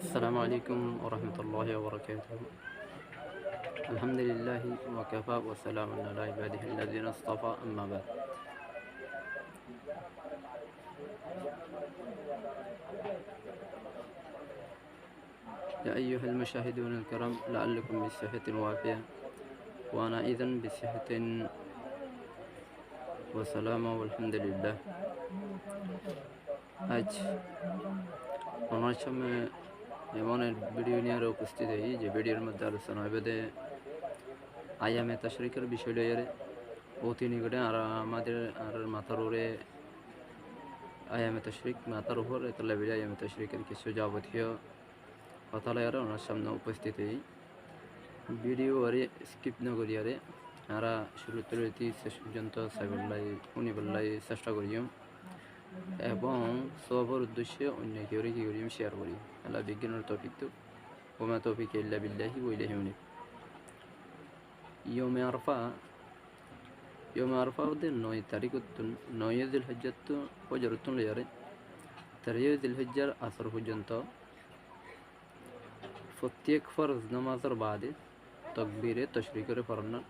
السلام عليكم ورحمة الله وبركاته. الحمد لله وكفى وسلام على عباده الذين اصطفى أما بعد. يا أيها المشاهدون الكرام، لعلكم بصحة وافية وأنا إذن بصحة وسلامة والحمد لله. আজ ওনার সামনে এমন ভিডিও নিয়ে উপস্থিত হই যে ভিডিওর মধ্যে আলোচনা হবে যে আয়ামে তাশরিকের বিষয়টা অতি নিকটে আর আমাদের আর মাথার উপরে আয়ামে তাশরিক মাথার উপর এত লেভেলে আয়ামে তাশরিকের কিছু যাবতীয় কথা লয় ওনার সামনে উপস্থিত হই। ভিডিও আরে স্কিপ না করি আরে আরা শুরুতে রয়েছি শেষ পর্যন্ত সাইবল্লাই উনি বললাই চেষ্টা করিও এবং সবার উদ্দেশ্যে অন্য কেউ কী করি আমি শেয়ার করি। আল্লাহ বিজ্ঞানের তৌফিক তো ওমা তৌফিক ইল্লা বিল্লাহি ওয়া ইলাইহি মুনিব। ইয়মে আরফা ওদের 9 তারিখ 9 জিলহজ্জাত ফজরতুন লিয়ারে 13 জিলহজ্জার আসর পর্যন্ত প্রত্যেক ফরজ নামাজের বাদে তকবীরে তশরিকের ফরমান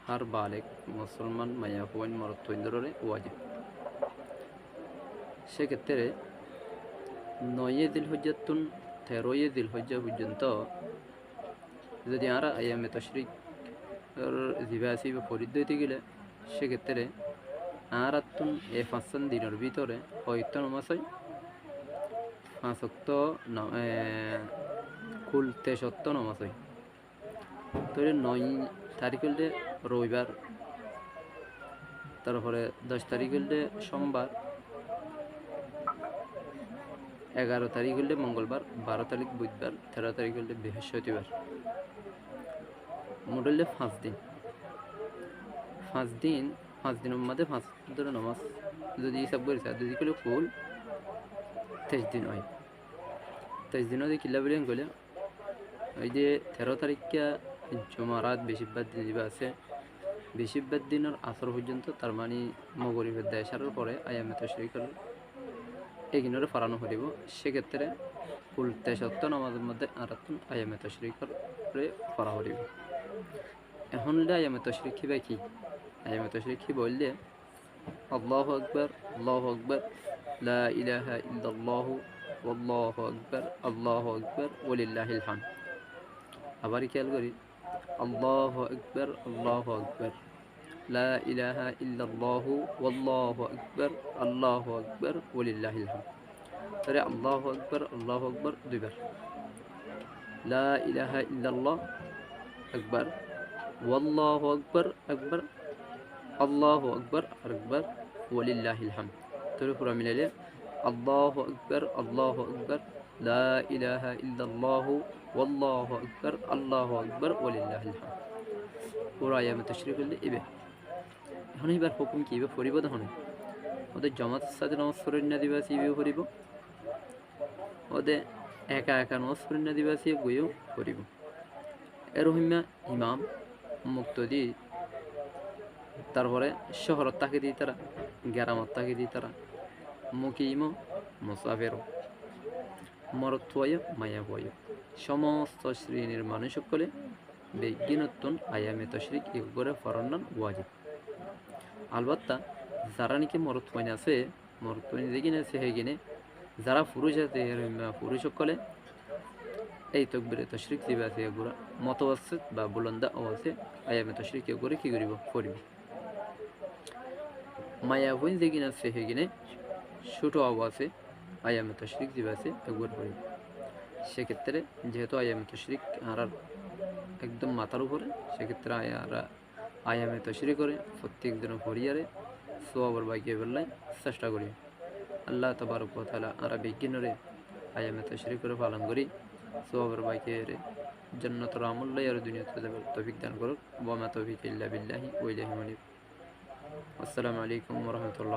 হার বালেক মুসলমান মায়া হুয়াইন মরত্বইন্দরে ওয়াজিব। সেক্ষেত্রে 9 জিলহজ্জাত 13 জিলহজ্জা পর্যন্ত যদি আর আয়ামে তশরিক জিবাসি বা ফরিদ হইতে গেলে সেক্ষেত্রে আর আত্মন এই 5 দিনের ভিতরে হয়তো নামাজ হয় 5 ওয়াক্ত কুল 63 নামাজ হয়। তো 9 তারিখ হলে রবিবার, তারপরে 10 তারিখ হলে সোমবার, 11 তারিখ হলে মঙ্গলবার, 12 তারিখ বুধবার, 13 তারিখ হলে বৃহস্পতিবার। মোট হলে 5 দিন। 5 দিনের মধ্যে 5 ধরে নামাজ যদি হিসাব করি যদি করলে ফুল 23 দিন হয়। 23 দিন যদি কিল্লা বিলিয়ন করলে ওই যে 13 তারিখে জমারাত বেশিরভাগ দিন যা আছে বেশিরভাগ দিনের আসর পর্যন্ত, তার মানে মগরিবের দেয় সারার পরে আয়ামে তাশরিকের এগিনরে ফরানো করিব। সেক্ষেত্রে কুল 63 নামাজের মধ্যে আর আয়ামে তাশরিকের ফরা করিব। এখন আয়ামে তাশরিক কিবা কি আয়ামে তাশরিক কি বললে আল্লাহু আকবার লা ইলাহা ইল্লাল্লাহু ওয়াল্লাহু আকবার ওয়ালিল্লাহিল হামদ। আবার খেয়াল করি আল্লাহু আকবার লা ইলাহা ইল্লাল্লাহু ওয়াল্লাহু আকবার ওয়ালিল্লাহিল হামদ। তাহলে আল্লাহু আকবার দুইবার, লা ইলাহা ইল্লাল্লাহ একবার, ওয়াল্লাহু আকবার আল্লাহু আকবার আরেকবার, ওয়ালিল্লাহিল হামদ। তাহলে পুরো মিলাইলে আল্লাহু আকবার লা ইলাহা ইল্লাল্লাহু ওয়াল্লাহু আকবার ওয়ালিল্লাহিল হামদ। পুরো আয়ামে তাশরিক করলে এবে। এখন এবার হুকুম কি এবার পড়িব, তখন ওদের জামাতের সাথে নামাজ পড়ে না দিবা সিবিও পড়িব, ওদের একা একা নামাজ পড়ে না দিবা সে বইও পড়িব। এরহিমা ইমাম মুক্তদি, তারপরে শহরত তাকে দিই তারা, গ্রামত তাকে দিই তারা, মুকিম মুসাফেরও, মরত মায়া বয় সমস্ত শ্রেণীর মানুষ সকলে বেগিনত্তন আয়ামে তশরিক একবারে ফরান্নান ওয়াজিব। আলবাত্তা যারা নাকি মরত ওয়াইন আছে, মরত ওয়াইন যে কিনে আছে হেগিনে যারা পুরুষ আছে পুরুষ সকলে এই তকবিরে তশরিক দিবে আছে এগুলা মতওয়াসিত বা বুলন্দা আছে আয়ামে তশরিক একবারে কি করিব করিব। মায়া বইন যে কিনে আছে হেগিনে ছোট আছে আয়ামে তশরিক দিবে আছে একবার করিব। সেক্ষেত্রে যেহেতু আয়ামে তশরিক আর একদম মাথার উপরে, সেক্ষেত্রে আয়ামে তশরিক করে প্রত্যেক দিন হরিয়ারে সোয়াবর বাইকে বেলায় চেষ্টা করি। আল্লাহ তাবারক ওয়া তাআলা আরা বিজ্ঞানরে আয়ামে তশরিক করে পালন করি সোয়াবর বাইকে জান্নাতুর আমল আর দুনিয়াতে তৌফিক দান করুক। ওয়া মা তৌফিক ইল্লা বিল্লাহি ওয়া ইলাইহি মুনিব। আসসালামু আলাইকুম ওয়া রাহমাতুল্লাহ।